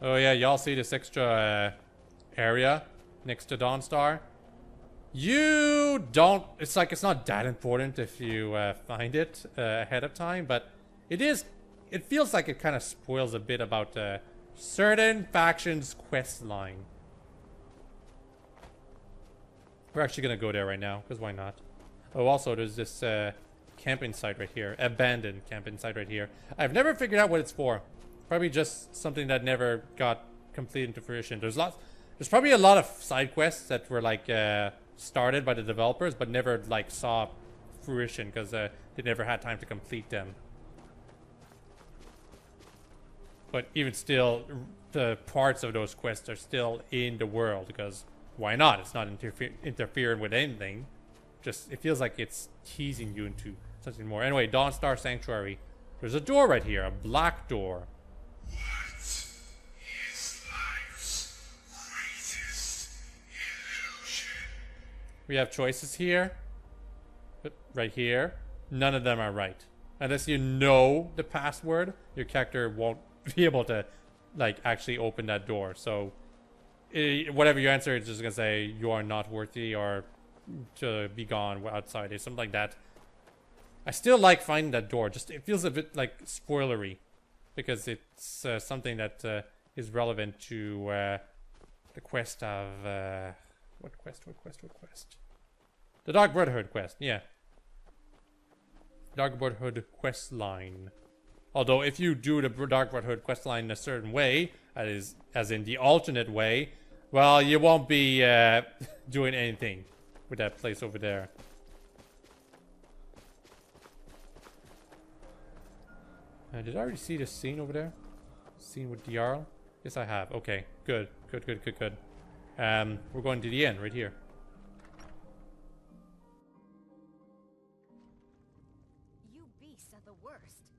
Oh yeah, y'all see this extra area next to Dawnstar? You don't... It's like, it's not that important if you find it ahead of time, but it is... It feels like it kind of spoils a bit about certain factions' quest line. We're actually gonna go there right now, because why not? Oh, also, there's this camping site right here. Abandoned camping site right here. I've never figured out what it's for. Probably just something that never got completed into fruition. There's probably a lot of side quests that were like started by the developers, but never like saw fruition because they never had time to complete them. But even still, the parts of those quests are still in the world because why not? It's not interfering with anything. Just, it feels like it's teasing you into something more. Anyway, Dawnstar Sanctuary. There's a door right here, a black door. What is life's greatest illusion? We have choices here. Right here. None of them are right. Unless you know the password, your character won't be able to, like, actually open that door. So, whatever you answer, it's just gonna say you are not worthy or to be gone outside or something like that. I still like finding that door. Just, it feels a bit like spoilery because it's something that is relevant to the quest of what quest? The Dark Brotherhood quest. Yeah, Dark Brotherhood quest line. Although if you do the Dark Brotherhood quest line in a certain way, that is, as in the alternate way, well, you won't be doing anything with that place over there. Did I already see the scene over there? Scene with the Jarl? Yes, I have. Okay, good. We're going to the end right here. You beasts are the worst.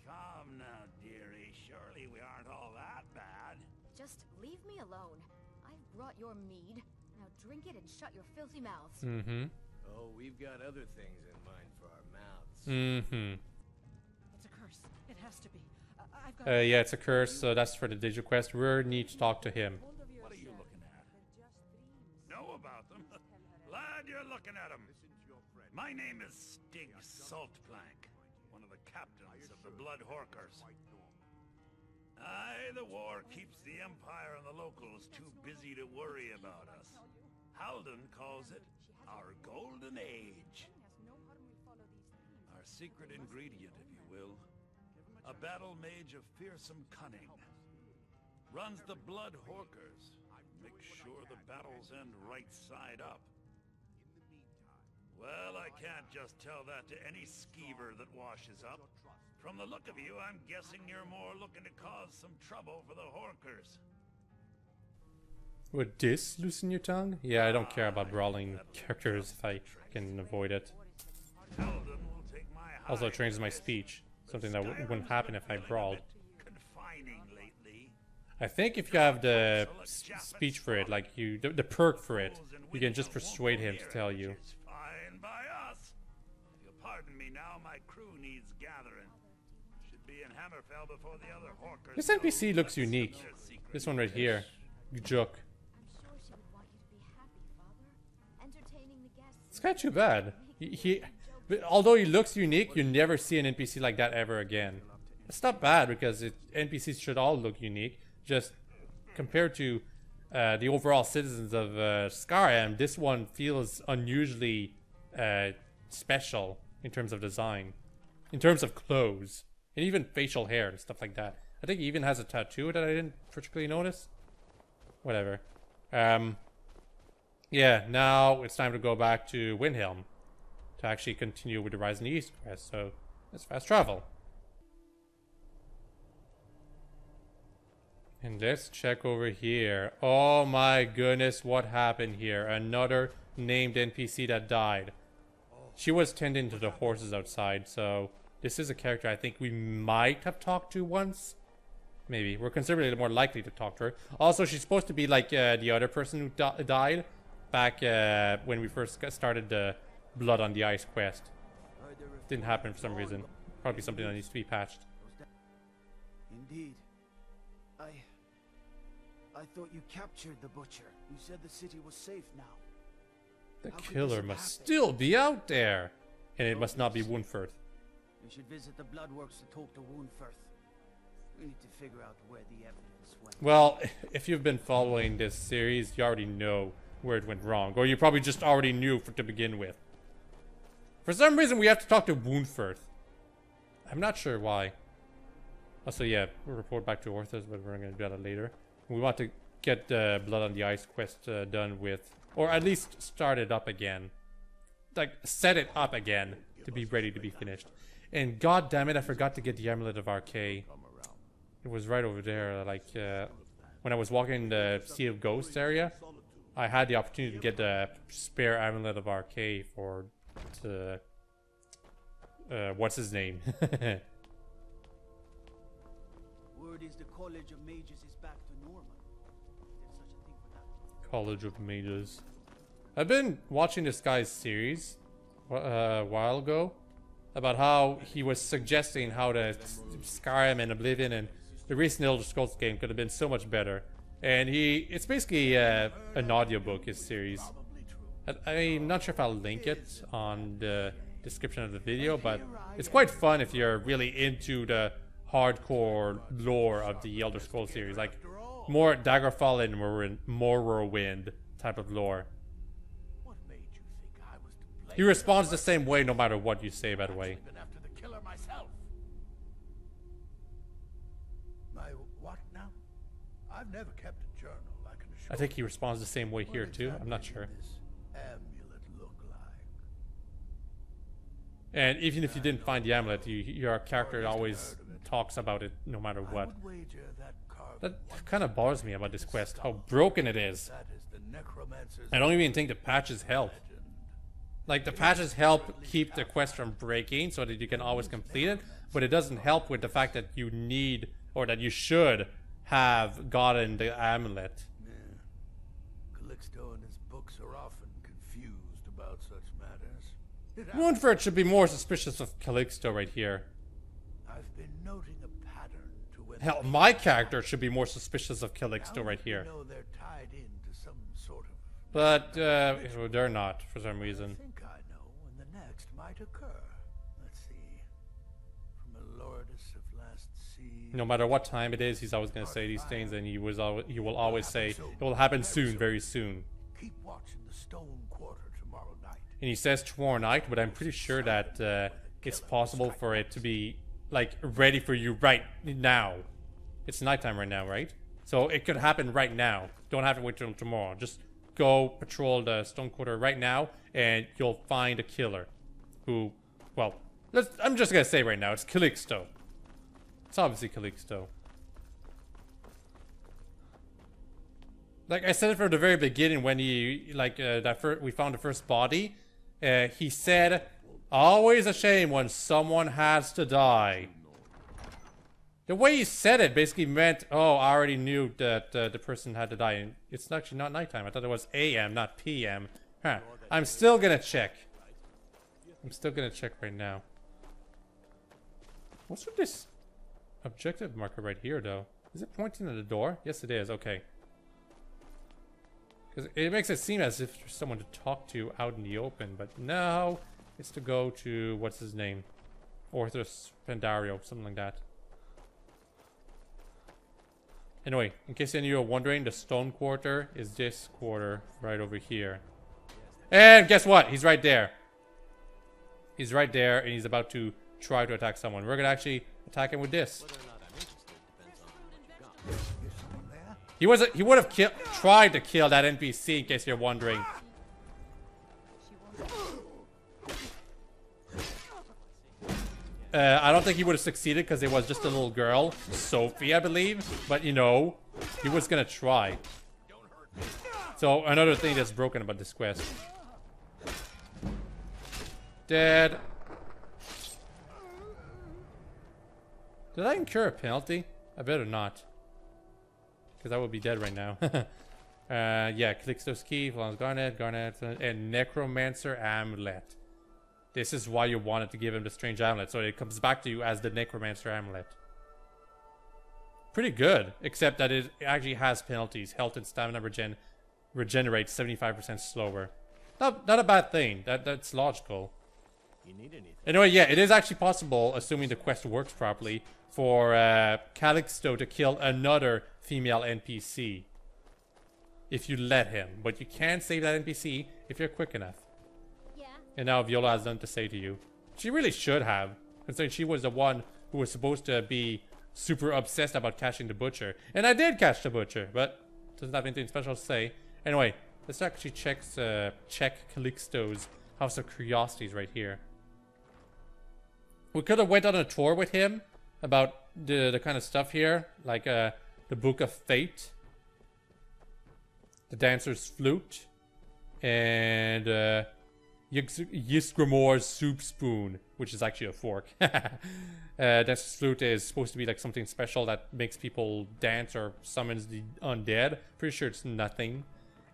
Come now, dearie. Surely we aren't all that bad. Just leave me alone. I've brought your mead. Now drink it and shut your filthy mouths. Mm-hmm. Oh, we've got other things in mind for our mouths. Mm-hmm. It's a curse. It has to be. I've got. Yeah, it's a curse, so that's for the digital quest. We need to talk to him. What are you looking at? Know about them? Lad, you're looking at them. My name is Stig Saltplank, one of the captains of the Bloodhawkers. Aye, the war keeps the Empire and the locals too busy to worry about us. Halden calls it our golden age. Our secret ingredient, if you will. A battle mage of fearsome cunning. Runs the Bloodhawkers. Makes sure the battles end right side up. Well, I can't just tell that to any skeever that washes up. From the look of you, I'm guessing you're more looking to cause some trouble for the Hawkers. Would this loosen your tongue? Yeah, I don't care about brawling characters if I can avoid it. Halden will take my Also, it hide. changes my speech. Something that wouldn't happen if I brawled. Confining lately. I think if you have the speech for it, like the perk for it, you can just persuade him to tell you. Fine by us. If you'll pardon me now, my crew needs gathering. Should be in Hammerfell before the other Hawkers. This NPC looks unique. This one right here, Juk. I'm sure she would want you to be happy, Father. Entertaining the guests. It's not too bad. But although he looks unique, you never see an NPC like that ever again. It's not bad because NPCs should all look unique. Just compared to the overall citizens of Skyrim, this one feels unusually special in terms of design, in terms of clothes, and even facial hair and stuff like that. I think he even has a tattoo that I didn't particularly notice. Whatever. Yeah, now it's time to go back to Windhelm to actually continue with the Rise in the East quest, so let's fast travel. And let's check over here. Oh my goodness, what happened here? Another named NPC that died. She was tending to the horses outside, so this is a character I think we might have talked to once. Maybe. We're considerably more likely to talk to her. Also, she's supposed to be like the other person who died back when we first started the Blood on the Ice quest. Didn't happen for some reason. Probably something that needs to be patched. Indeed. I thought you captured the butcher. You said the city was safe now. The How could killer this must happen? still be out there. And it must not be Woundfirth. We should visit the Bloodworks to talk to Woundfirth. We need to figure out where the evidence went. Well, if you've been following this series, you already know where it went wrong. Or you probably just already knew to begin with. For some reason, we have to talk to Woundfirth. I'm not sure why. Also, yeah, we'll report back to Orthos, but we're going to do that later. We want to get the Blood on the Ice quest done with, or at least start it up again. Like, set it up again to be ready to be finished. And god damn it, I forgot to get the Amulet of Arcade. It was right over there, like, when I was walking in the Sea of Ghosts area, I had the opportunity to get the spare Amulet of Arcade for the, what's his name? Word is the College of Mages is back to normal. There's such a thing for that. College of Mages. I've been watching this guy's series a while ago about how he was suggesting how the Skyrim and Oblivion and the recent Elder Scrolls game could have been so much better. And it's basically an audiobook, his series. I'm not sure if I'll link it on the description of the video, but it's quite fun if you're really into the hardcore lore of the Elder Scrolls series, like more Daggerfall and Morrowind type of lore. What made you think I was to blame? He responds the same way no matter what you say, by the way. Been after the killer myself. My what now? I've never kept a journal. I can assure I think he responds the same way here What too. I'm not exactly sure. does this amulet look like? And even if you didn't find the amulet, your character always talks about it no matter I what. would wager that carving That once kind of bothers me about this quest, how broken it is. that is the necromancer's I don't even think the patches help. legend. Like, the patches help keep the quest from breaking so that you can always complete it, but it doesn't help with the fact that you need, or that you should have gotten the amulet. Calixto and his books are often confused about such matters. Woundford should be more suspicious of Calixto right here. I've been noting a pattern to when Hell, my character should be more suspicious of Calixto right here. know they're tied into some sort of. But, they're not, for some reason. I think I know when the next might occur. Let's see. From a lordess of last sea. No matter what time it is, he's always going to say these things, and he will always say, it will happen soon, very soon. Keep watching the stone quarter tomorrow night. And he says tomorrow night, but I'm pretty sure that it's possible for it to be, like, ready for you right now. It's nighttime right now, right? So it could happen right now. Don't have to wait till tomorrow. Just go patrol the stone quarter right now, and you'll find a killer. Who, well, I'm just going to say right now, it's Calixto. It's obviously Calixto. Like I said it from the very beginning when he, like, we found the first body. He said, always a shame when someone has to die. The way he said it basically meant, oh, I already knew that the person had to die. And it's actually not nighttime. I thought it was AM, not PM. Huh. I'm still gonna check. I'm still gonna check right now. What's with this objective marker right here, though? Is it pointing at the door? Yes, it is. Okay. Because it makes it seem as if there's someone to talk to out in the open, but no, it's to go to, what's his name? Orthos Pandario, something like that. Anyway, in case any of you are wondering, the stone quarter is this quarter right over here. And guess what? He's right there. He's right there, and he's about to try to attack someone. We're gonna actually attack him with this. He would have tried to kill that NPC, in case you're wondering. I don't think he would have succeeded because it was just a little girl, Sophie, I believe. But you know, he was gonna try. So another thing that's broken about this quest. Dead. Did I incur a penalty? I better not. Because I would be dead right now. Yeah, Calixto's Key, Florence Garnet, and Necromancer Amulet. This is why you wanted to give him the strange amulet, so it comes back to you as the Necromancer Amulet. pretty good, except that it actually has penalties. Health and stamina regenerate 75% slower. Not a bad thing. That's logical. You need anything? Anyway, yeah, it is actually possible, assuming the quest works properly, for Calixto to kill another female NPC. If you let him. But you can save that NPC if you're quick enough. Yeah. And now Viola has nothing to say to you. She really should have, considering she was the one who was supposed to be super obsessed about catching the butcher. And I did catch the butcher, but doesn't have anything special to say. Anyway, let's actually check Calixto's House of Curiosities right here. We could have went on a tour with him about the kind of stuff here, like the Book of Fate, the Dancer's Flute, and Ysgramor's Soup Spoon, which is actually a fork. Dancer's Flute is supposed to be like something special that makes people dance or summons the undead. Pretty sure it's nothing.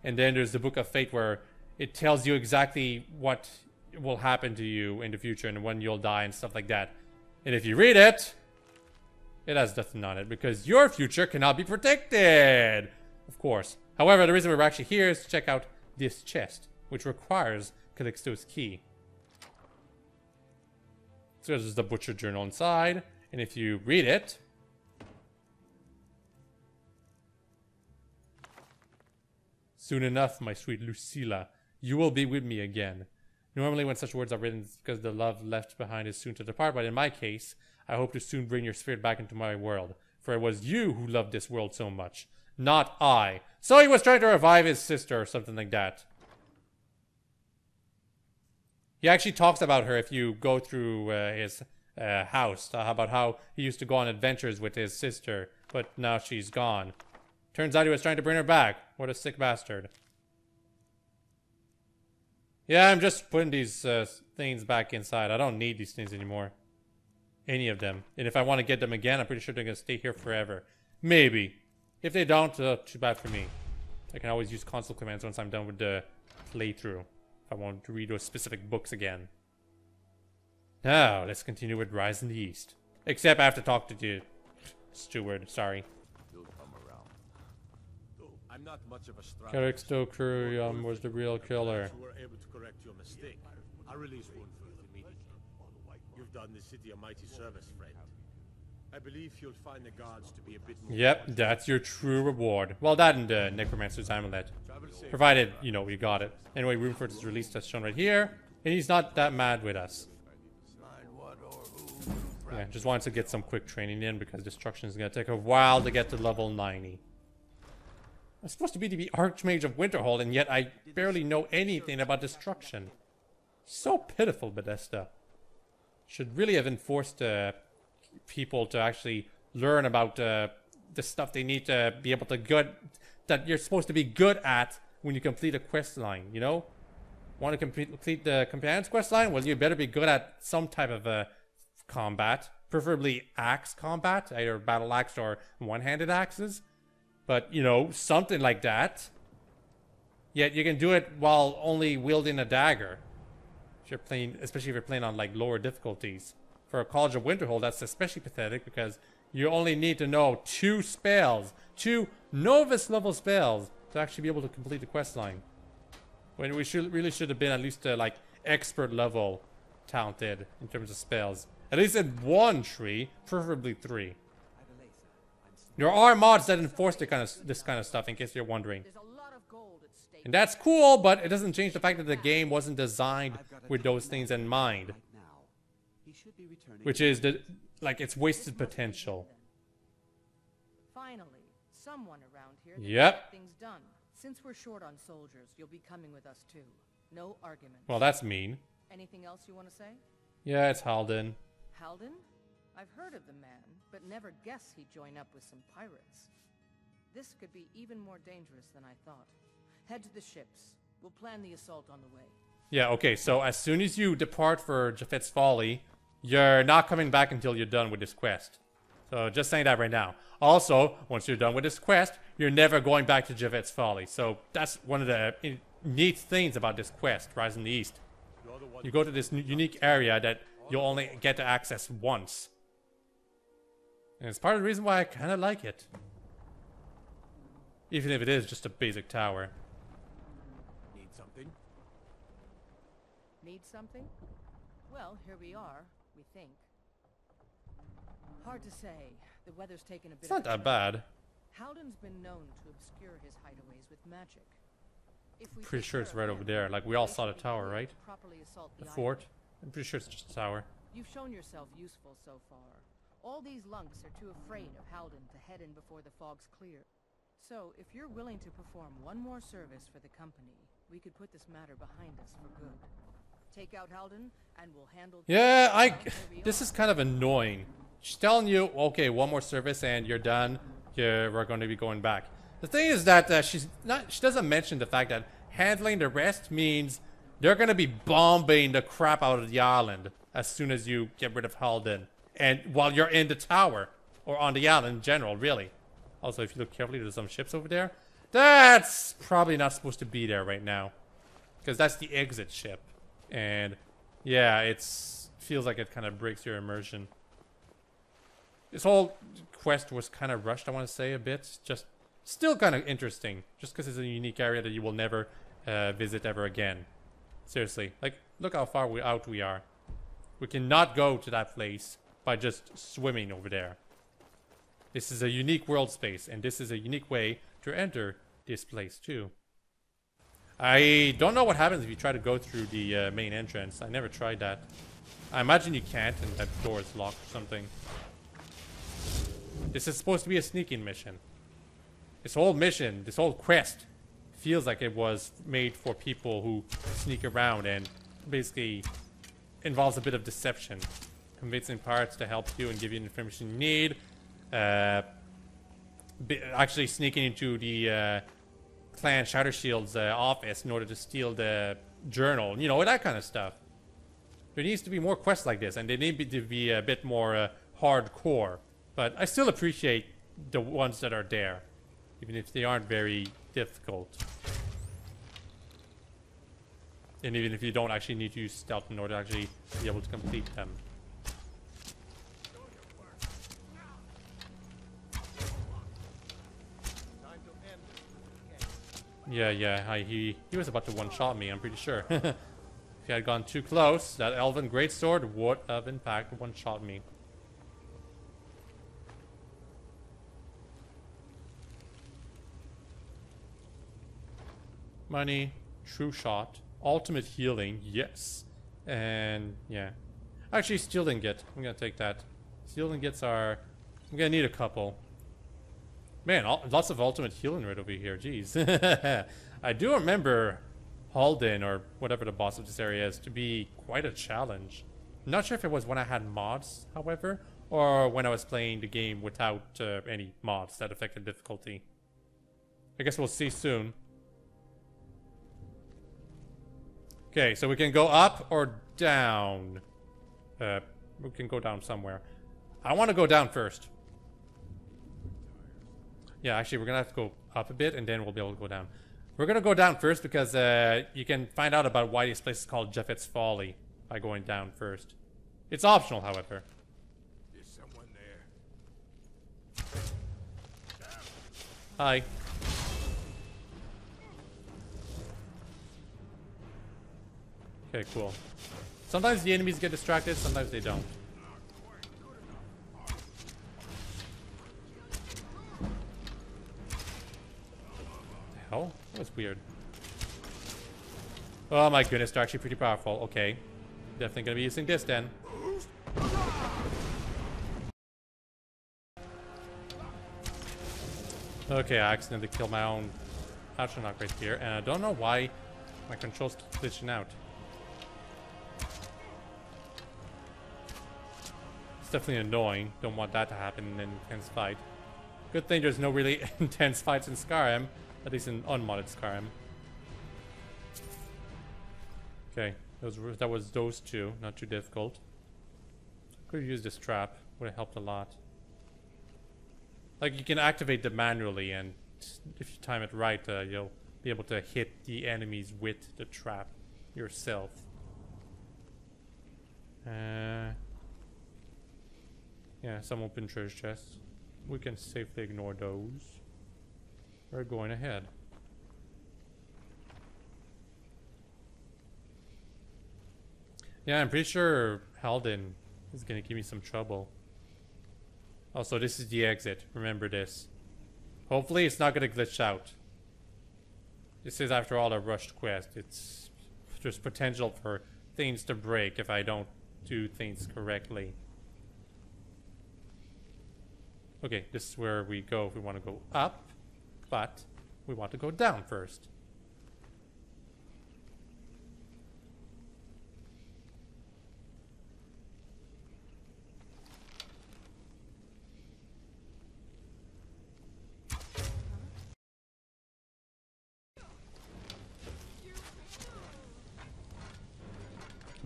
And then there's the Book of Fate, where it tells you exactly what will happen to you in the future and when you'll die and stuff like that. And if you read it, it has nothing on it, because your future cannot be predicted, of course. However, the reason we're actually here is to check out this chest, which requires Calixto's key. So there's the butcher journal inside, and if you read it, soon enough, my sweet Lucilla, you will be with me again. Normally when such words are written, it's because the love left behind is soon to depart, but in my case, I hope to soon bring your spirit back into my world, for it was you who loved this world so much, not I. So he was trying to revive his sister or something like that. He actually talks about her if you go through his house, about how he used to go on adventures with his sister, but now she's gone. Turns out he was trying to bring her back. What a sick bastard. Yeah, I'm just putting these things back inside. I don't need these things anymore. Any of them. And if I want to get them again, I'm pretty sure they're going to stay here forever. Maybe. If they don't, too bad for me. I can always use console commands once I'm done with the playthrough. If I want to read those specific books again. Now, let's continue with Rise in the East. Except I have to talk to the steward. Sorry. You'll come around. I'm not much of a striker. Calixto Curium was the real killer. You were able to correct your mistake. I'll release Woundford immediately. You've done the city a mighty service, friend. I believe you'll find the guards to be a bit more... Yep, that's your true reward. Well, that and the Necromancer's Amulet. Provided, you know, we got it. Anyway, Woundford is released as shown right here. And he's not that mad with us. Yeah, just wanted to get some quick training in, because destruction is going to take a while to get to level 90. I'm supposed to be the Archmage of Winterhold, and yet I barely know anything about destruction. So pitiful, Bethesda. Should really have enforced people to actually learn about the stuff they need to be able to that you're supposed to be good at when you complete a quest line, you know? Want to complete the Companion's quest line? Well, you better be good at some type of combat. Preferably axe combat, either battle axe or one-handed axes. But, you know, something like that. Yet you can do it while only wielding a dagger. If you're playing, especially if you're playing on, like, lower difficulties. For a College of Winterhold, that's especially pathetic, because you only need to know 2 spells. 2 novice level spells to actually be able to complete the quest line. When we really should have been at least like expert level talented in terms of spells. At least in 1 tree, preferably 3. There are mods that enforce this kind of stuff, in case you're wondering. And that's cool, but it doesn't change the fact that the game wasn't designed with those things in mind. Which is it's wasted potential. Finally, someone around here that Yep. can get things done. Since we're short on soldiers, you'll be coming with us too. No arguments. Well, that's mean. Anything else you want to say? Yeah, it's Halden. Halden? I've heard of the man, but never guessed he'd join up with some pirates. This could be even more dangerous than I thought. Head to the ships. We'll plan the assault on the way. Yeah, okay, so as soon as you depart for Japhet's Folly, you're not coming back until you're done with this quest. So just saying that right now. Also, once you're done with this quest, you're never going back to Japhet's Folly. So that's one of the neat things about this quest, Rise in the East. You go to this unique area that you'll only get to access once. And it's part of the reason why I kind of like it. Even if it is just a basic tower. Need something? Need something? Well, here we are, we think. Hard to say. The weather's taken a bit It's not of a that turn. bad. Halden's been known to obscure his hideaways with magic. If we Pretty take sure care it's of right him, over there. Like, we all we saw the should be tower, able right? to properly assault The island. fort. I'm pretty sure it's just a tower. You've shown yourself useful so far. All these lunks are too afraid of Halden to head in before the fog's clear. So, if you're willing to perform one more service for the company, we could put this matter behind us for good. Take out Halden, and we'll handle... Yeah, Well, here we this are. is kind of annoying. She's telling you, okay, one more service and you're done. We're going to be going back. The thing is that she doesn't mention the fact that handling the rest means they're going to be bombing the crap out of the island as soon as you get rid of Halden. And while you're in the tower, or on the island in general, really. Also, if you look carefully, there's some ships over there. That's probably not supposed to be there right now. Because that's the exit ship. And yeah, feels like it kind of breaks your immersion. This whole quest was kind of rushed, I want to say, a bit. Just still kind of interesting. Just because it's a unique area that you will never visit ever again. Seriously. Like, look how far out we are. We cannot go to that place by just swimming over there. This is a unique world space, and this is a unique way to enter this place too. I don't know what happens if you try to go through the main entrance. I never tried that. I imagine you can't, and that door is locked or something. This is supposed to be a sneaking mission. This whole mission, this whole quest, feels like it was made for people who sneak around and basically involves a bit of deception. Convincing pirates to help you and give you the information you need. Actually sneaking into the Clan Shadowshield's office in order to steal the journal. You know, that kind of stuff. There needs to be more quests like this, and they need to be a bit more hardcore. But I still appreciate the ones that are there, even if they aren't very difficult. And even if you don't actually need to use stealth in order to actually be able to complete them. Yeah, he was about to one-shot me, I'm pretty sure. If he had gone too close, that elven greatsword would have in fact one-shot me. Money, true shot, ultimate healing, yes. And yeah. Actually, steel ingot, I'm gonna take that. Steel ingots are... I'm gonna need a couple. Man, lots of ultimate healing right over here. Jeez. I do remember Halden, or whatever the boss of this area is, to be quite a challenge. I'm not sure if it was when I had mods, however, or when I was playing the game without any mods that affected difficulty. I guess we'll see soon. Okay, so we can go up or down. We can go down somewhere. I want to go down first. Yeah, actually, we're going to have to go up a bit, and then we'll be able to go down. We're going to go down first because you can find out about why this place is called Japhet's Folly by going down first. It's optional, however. There's someone there. Hi. Okay, cool. Sometimes the enemies get distracted, sometimes they don't. Oh, that was weird. Oh my goodness, they're actually pretty powerful. Okay. Definitely gonna be using this then. Okay, I accidentally killed my own Atronach right here, and I don't know why my controls keep glitching out. It's definitely annoying. Don't want that to happen in an intense fight. Good thing there's no really intense fights in Skyrim. At least in unmodded Skyrim. Okay, that was those two. Not too difficult. Could have used this trap. Would have helped a lot. Like, you can activate them manually, and if you time it right, you'll be able to hit the enemies with the trap yourself. Yeah, some open treasure chests. We can safely ignore those. We're going ahead. Yeah, I'm pretty sure Halden is gonna give me some trouble. Also, this is the exit. Remember this. Hopefully it's not gonna glitch out. This is, after all, a rushed quest. There's potential for things to break if I don't do things correctly. Okay, this is where we go if we want to go up, but we want to go down first.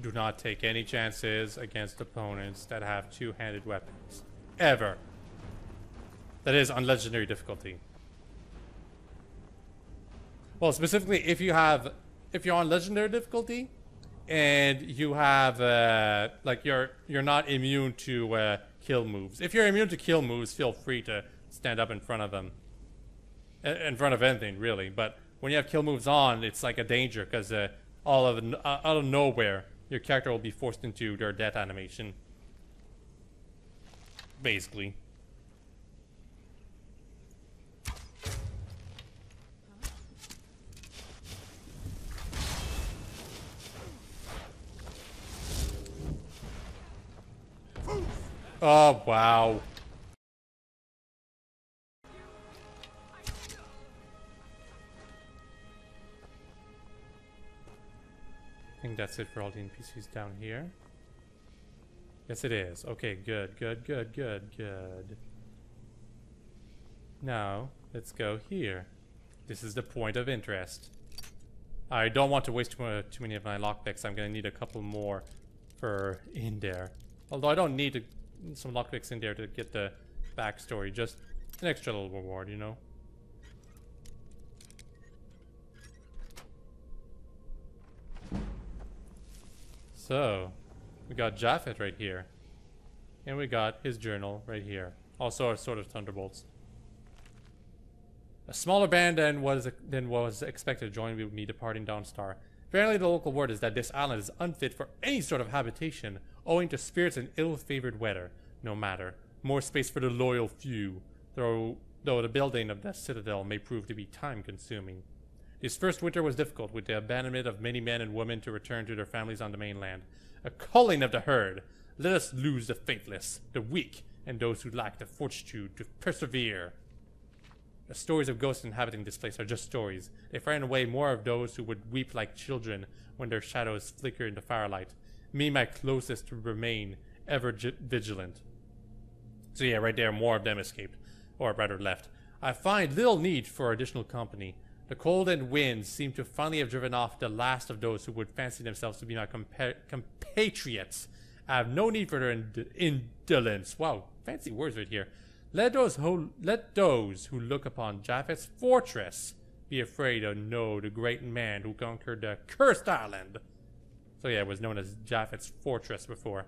Do not take any chances against opponents that have two-handed weapons. Ever. That is on legendary difficulty. Well, specifically if you're on legendary difficulty and you have like you're not immune to kill moves. If you're immune to kill moves, feel free to stand up in front of them. In front of anything, really. But when you have kill moves on, it's like a danger because out of nowhere, your character will be forced into their death animation. Basically. Oh, wow. I think that's it for all the NPCs down here. Yes, it is. Okay, good. Now, let's go here. This is the point of interest. I don't want to waste too many of my lockpicks. I'm gonna need a couple more for in there. Although I don't need some lockpicks in there to get the backstory. Just an extra little reward, you know? So, we got Japhet right here. And we got his journal right here. Also a Sword of Thunderbolts. A smaller band than was expected to join me departing Dawnstar. Apparently the local word is that this island is unfit for any sort of habitation, owing to spirits and ill-favored weather. No matter. More space for the loyal few, though the building of the citadel may prove to be time-consuming. This first winter was difficult, with the abandonment of many men and women to return to their families on the mainland. A culling of the herd. Let us lose the faithless, the weak, and those who lack the fortitude to persevere. The stories of ghosts inhabiting this place are just stories. They frighten away more of those who would weep like children when their shadows flicker in the firelight. Me, my closest, to remain ever vigilant. So yeah, right there, more of them escaped. Or rather left. I find little need for additional company. The cold and winds seem to finally have driven off the last of those who would fancy themselves to be my compatriots. I have no need for their indolence. Wow, fancy words right here. Let those who look upon Japhet's fortress be afraid to know the great man who conquered the cursed island. So yeah, it was known as Japhet's fortress before.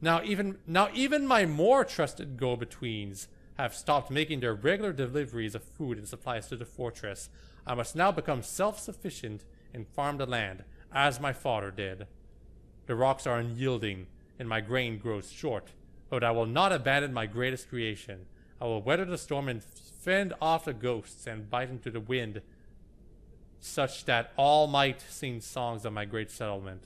Now even my more trusted go-betweens have stopped making their regular deliveries of food and supplies to the fortress. I must now become self-sufficient and farm the land, as my father did. The rocks are unyielding, and my grain grows short, but I will not abandon my greatest creation. I will weather the storm and fend off the ghosts and bite into the wind, such that all might sing songs of my great settlement.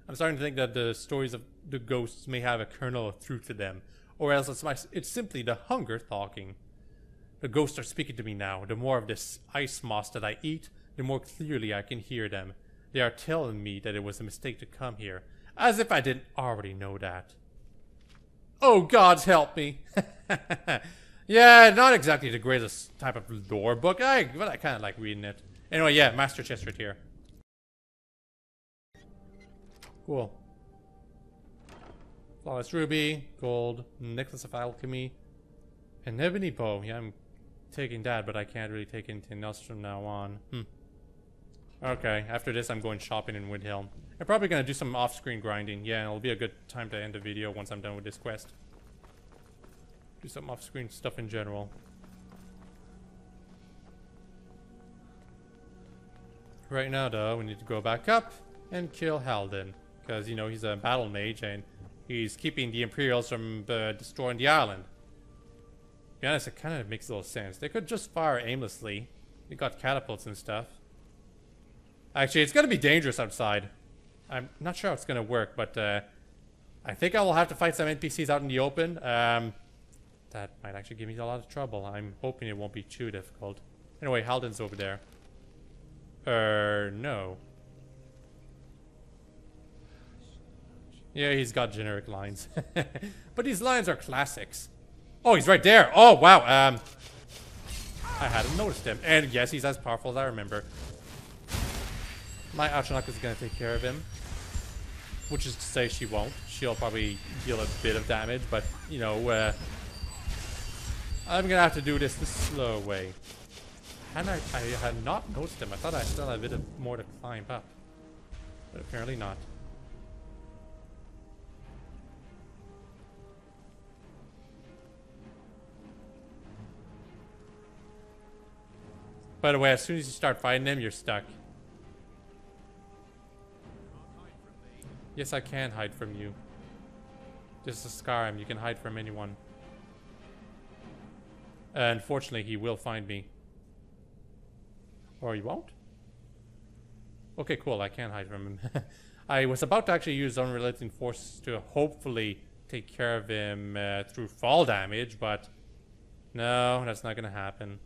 I'm starting to think that the stories of the ghosts may have a kernel of truth to them, or else it's simply the hunger talking. The ghosts are speaking to me now. The more of this ice moss that I eat, the more clearly I can hear them. They are telling me that it was a mistake to come here, as if I didn't already know that. Oh, gods help me. Yeah, not exactly the greatest type of lore book, but I kind of like reading it. Anyway, yeah, master chest right here. Cool. Flawless ruby, gold, necklace of alchemy, an ebony bow. Yeah, I'm taking that, but I can't really take anything else from now on. Okay, after this I'm going shopping in Windhelm. I'm probably gonna do some off-screen grinding. Yeah, it'll be a good time to end the video once I'm done with this quest. Do some off-screen stuff in general. Right now though, we need to go back up and kill Halden. Because, you know, he's a battle mage and he's keeping the Imperials from destroying the island. To be honest, it kind of makes a little sense. They could just fire aimlessly. They got catapults and stuff. Actually, it's going to be dangerous outside. I'm not sure how it's going to work, but I think I will have to fight some NPCs out in the open. That might actually give me a lot of trouble. I'm hoping it won't be too difficult. Anyway, Halden's over there. No. Yeah, he's got generic lines. But these lines are classics. Oh, he's right there. Oh, wow. I hadn't noticed him. And yes, he's as powerful as I remember. My Archonok is going to take care of him. Which is to say she won't. She'll probably deal a bit of damage. But, you know, I'm going to have to do this the slow way. And I had not noticed him. I thought I still had a bit more to climb up. But apparently not. By the way, as soon as you start fighting him, you're stuck. Yes, I can hide from you. This is Skyrim. You can hide from anyone. Unfortunately, he will find me. Or he won't? Okay, cool. I can hide from him. I was about to actually use unrelenting force to hopefully take care of him through fall damage, but no, that's not going to happen.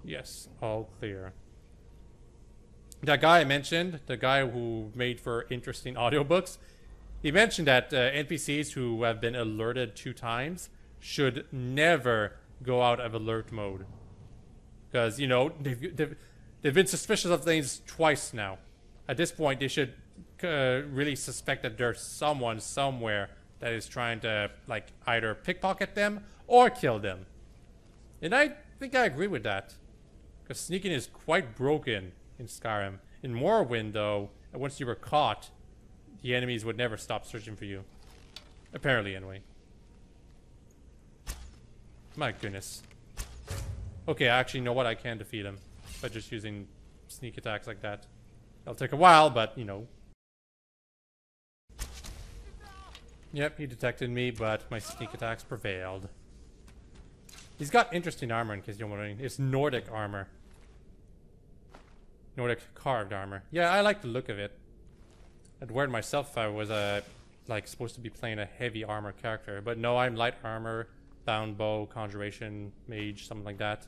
Yes, all clear. That guy I mentioned, the guy who made for interesting audiobooks, he mentioned that NPCs who have been alerted 2 times should never go out of alert mode. Because, you know, they've been suspicious of things twice now. At this point, they should really suspect that there's someone somewhere that is trying to, like, either pickpocket them or kill them. And I think I agree with that. Because sneaking is quite broken in Skyrim. In Morrowind, though, once you were caught, the enemies would never stop searching for you. Apparently, anyway. My goodness. Okay, I actually know what, I can defeat him by just using sneak attacks like that. It'll take a while, but, you know. Yep, he detected me, but my sneak attacks prevailed. He's got interesting armor, in case you're wondering. It's Nordic armor. Nordic carved armor. Yeah, I like the look of it. I'd wear it myself if I was like supposed to be playing a heavy armor character. But no, I'm light armor, bound bow, conjuration, mage, something like that.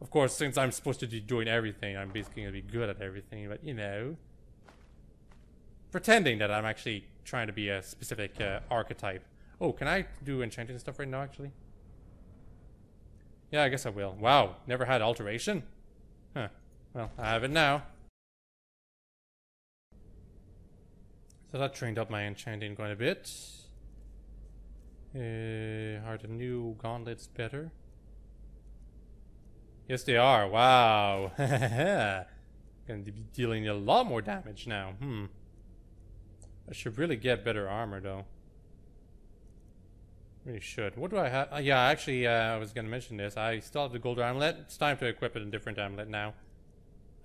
Of course, since I'm supposed to be doing everything, I'm basically going to be good at everything. But, you know, pretending that I'm actually trying to be a specific archetype. Oh, can I do enchanting stuff right now, actually? Yeah, I guess I will. Wow, never had alteration? Huh. Well, I have it now. So that trained up my enchanting quite a bit. Are the new gauntlets better? Yes, they are. Wow. Gonna be dealing a lot more damage now. I should really get better armor, though. Really should. What do I have? Yeah, actually, I was gonna mention this. I still have the gold armlet. It's time to equip it in a different armlet now.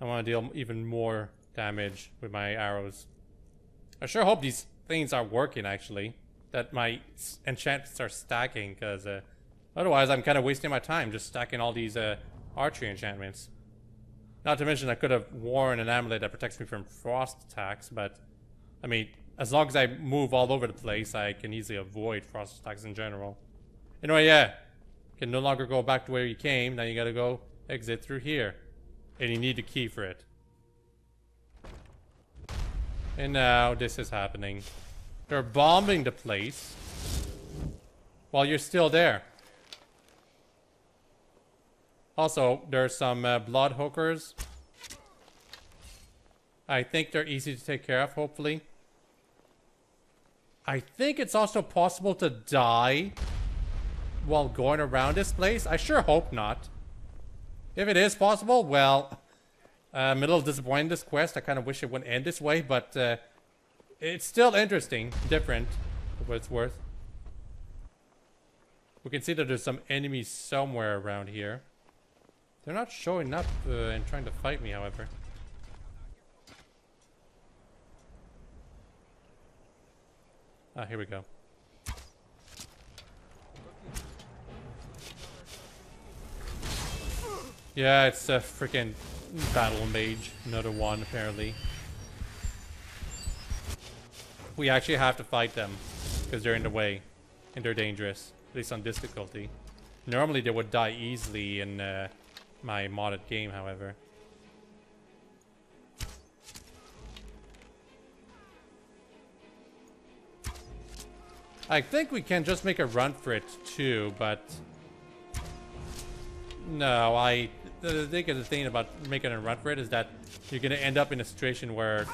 I want to deal even more damage with my arrows. I sure hope these things are working, actually. That my enchantments are stacking, because otherwise I'm kind of wasting my time just stacking all these archery enchantments. Not to mention I could have worn an amulet that protects me from frost attacks, but I mean, as long as I move all over the place, I can easily avoid frost attacks in general. Anyway, yeah. You can no longer go back to where you came. Now you gotta go exit through here. And you need a key for it. And now this is happening. They're bombing the place while you're still there. Also, there's some blood hookers. I think they're easy to take care of, hopefully. I think it's also possible to die while going around this place? I sure hope not. If it is possible, well, I'm a little disappointed in this quest. I kind of wish it wouldn't end this way, but it's still interesting, different, for what it's worth. We can see that there's some enemies somewhere around here. They're not showing up and trying to fight me, however. Ah, here we go. Yeah, it's a freaking battle mage. Another one, apparently. We actually have to fight them because they're in the way and they're dangerous, at least on difficulty. Normally they would die easily in my modded game, however. I think we can just make a run for it too, but no, the thing about making a run for it is that you're gonna end up in a situation where,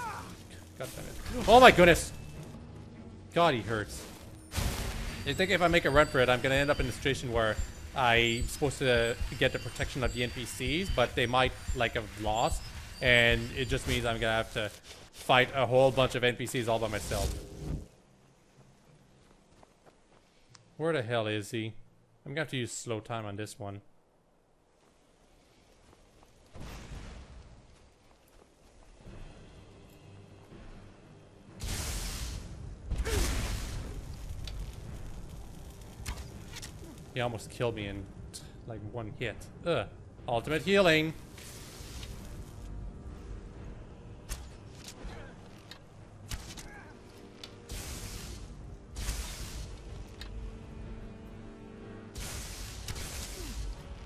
God damn it. Oh my goodness! God, he hurts. I think if I make a run for it, I'm gonna end up in a situation where I'm supposed to get the protection of the NPCs, but they might like have lost, and it just means I'm gonna have to fight a whole bunch of NPCs all by myself. Where the hell is he? I'm gonna have to use slow time on this one. He almost killed me in like one hit. Ugh. Ultimate healing.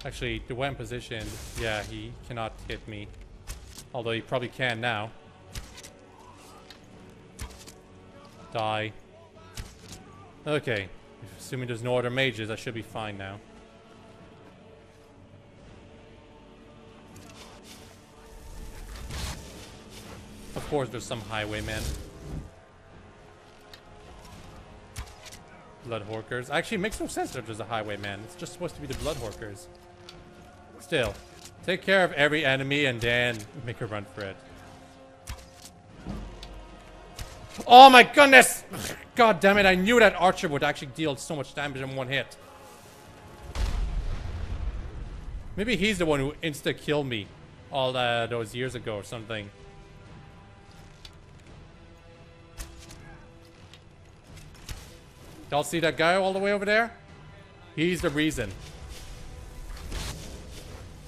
Actually, the way I'm positioned, yeah, he cannot hit me. Although he probably can now. Die. Okay. Assuming there's no other mages, I should be fine now. Of course, there's some highwaymen. Bloodhawkers. Actually, it makes no sense that there's a highwayman. It's just supposed to be the Bloodhawkers. Still, take care of every enemy and then make a run for it. Oh my goodness! God damn it, I knew that archer would actually deal so much damage in one hit. Maybe he's the one who insta-killed me all those years ago or something. Y'all see that guy all the way over there? He's the reason.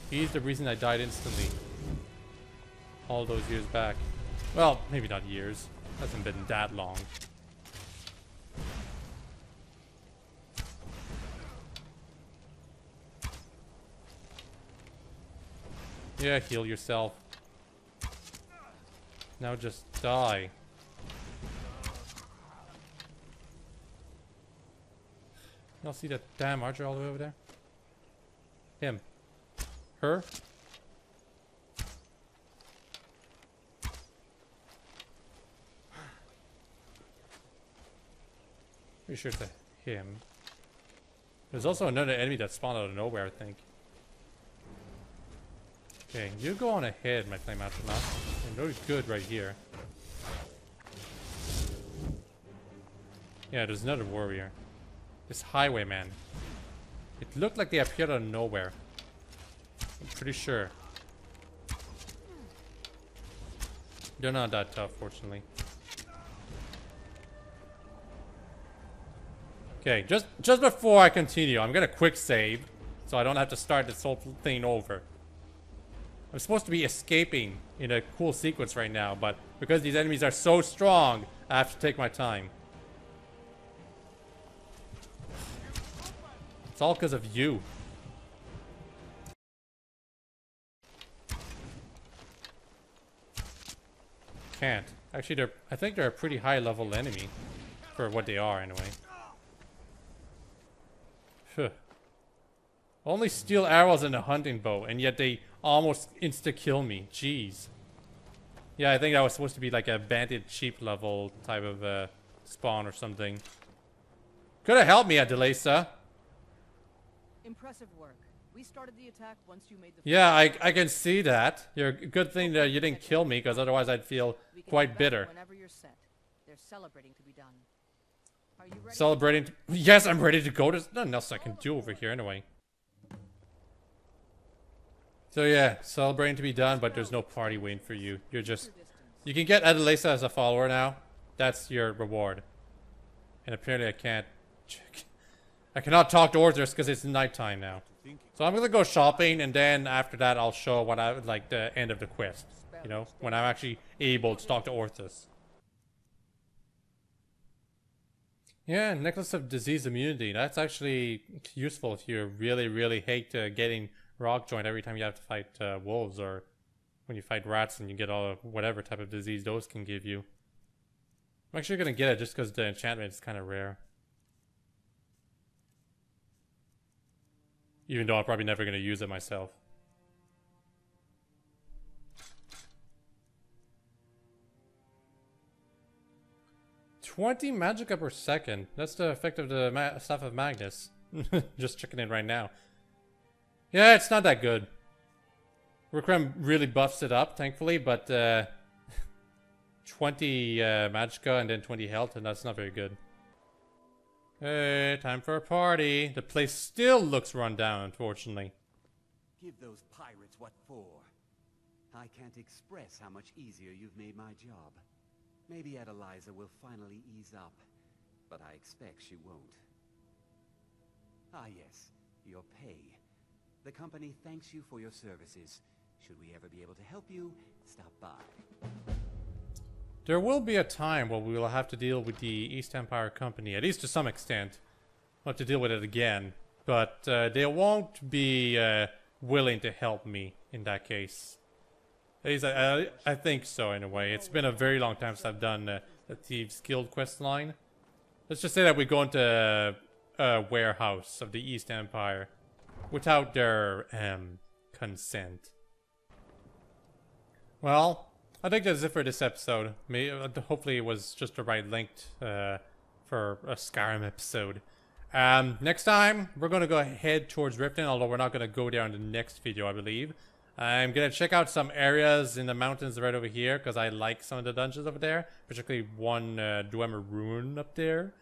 He's the reason I died instantly. All those years back. Well, maybe not years. Hasn't been that long. Yeah, heal yourself. Now just die. Y'all see that damn archer all the way over there? Him. Her. Pretty sure it's a him. There's also another enemy that spawned out of nowhere, I think. Okay, you go on ahead, my flame astronaut. And they're good right here. Yeah, there's another warrior. This highwayman. It looked like they appeared out of nowhere. I'm pretty sure. They're not that tough, fortunately. Okay, just before I continue, I'm gonna quick save, so I don't have to start this whole thing over. I'm supposed to be escaping in a cool sequence right now, but because these enemies are so strong, I have to take my time. It's all because of you. Can't. Actually, I think they're a pretty high level enemy. For what they are, anyway. Phew. Only steel arrows and a hunting bow, and yet they almost insta-kill me. Jeez. Yeah, I think that was supposed to be like a bandit cheap level type of spawn or something. Could have helped me at Delesa. Impressive work. We started the attack once you made the... Yeah, I can see that. You're good thing that you didn't kill me, because otherwise I'd feel We can quite head back bitter. Whenever you're set. There's celebrating to be done. Are you ready? Celebrating. Yes, I'm ready to go. There's nothing else I can do over here anyway. So yeah, celebrating to be done, but there's no party waiting for you. You're just... You can get Adelaisa as a follower now. That's your reward. And apparently I can't... I cannot talk to Orthus because it's nighttime now. So I'm gonna go shopping, and then after that I'll show what I would like the end of the quest. You know, when I'm actually able to talk to Orthus. Yeah, Necklace of Disease Immunity. That's actually useful if you really, really hate getting rock joint every time you have to fight wolves, or when you fight rats and you get all of whatever type of disease those can give you. I'm actually gonna get it just because the enchantment is kind of rare. Even though I'm probably never gonna use it myself. $20 magicka per second. That's the effect of the Staff of Magnus. Just checking in right now. Yeah, it's not that good. Rickrem really buffs it up, thankfully, but 20 magicka and then 20 health, and that's not very good. Hey, time for a party. The place still looks run down, unfortunately. Give those pirates what for. I can't express how much easier you've made my job. Maybe Adelaisa will finally ease up, but I expect she won't. Ah yes, your pay. The company thanks you for your services. Should we ever be able to help you, stop by. There will be a time where we will have to deal with the East Empire Company, at least to some extent. We'll have to deal with it again, but they won't be willing to help me in that case. At least I think so, in a way. It's been a very long time since I've done the Thieves Guild quest line. Let's just say that we go into a warehouse of the East Empire without their consent. Well, I think that's it for this episode. Hopefully it was just the right length for a Skyrim episode. Next time, we're going to go head towards Riften, although we're not going to go there in the next video, I believe. I'm going to check out some areas in the mountains right over here, because I like some of the dungeons over there. Particularly one Dwemer Ruin up there.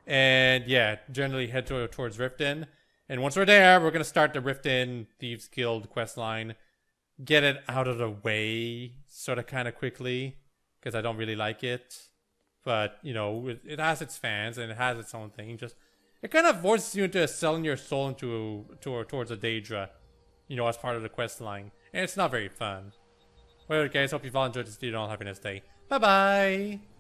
And yeah, generally head towards Riften. And once we're there, we're going to start the Riften Thieves Guild quest line. Get it out of the way, sort of kind of quickly, because I don't really like it. But, you know, it has its fans, and it has its own thing. Just, it kind of forces you into selling your soul into towards a Daedra, you know, as part of the quest line. And it's not very fun. Well, guys, hope you've all enjoyed this video, and all have a nice day. Bye-bye!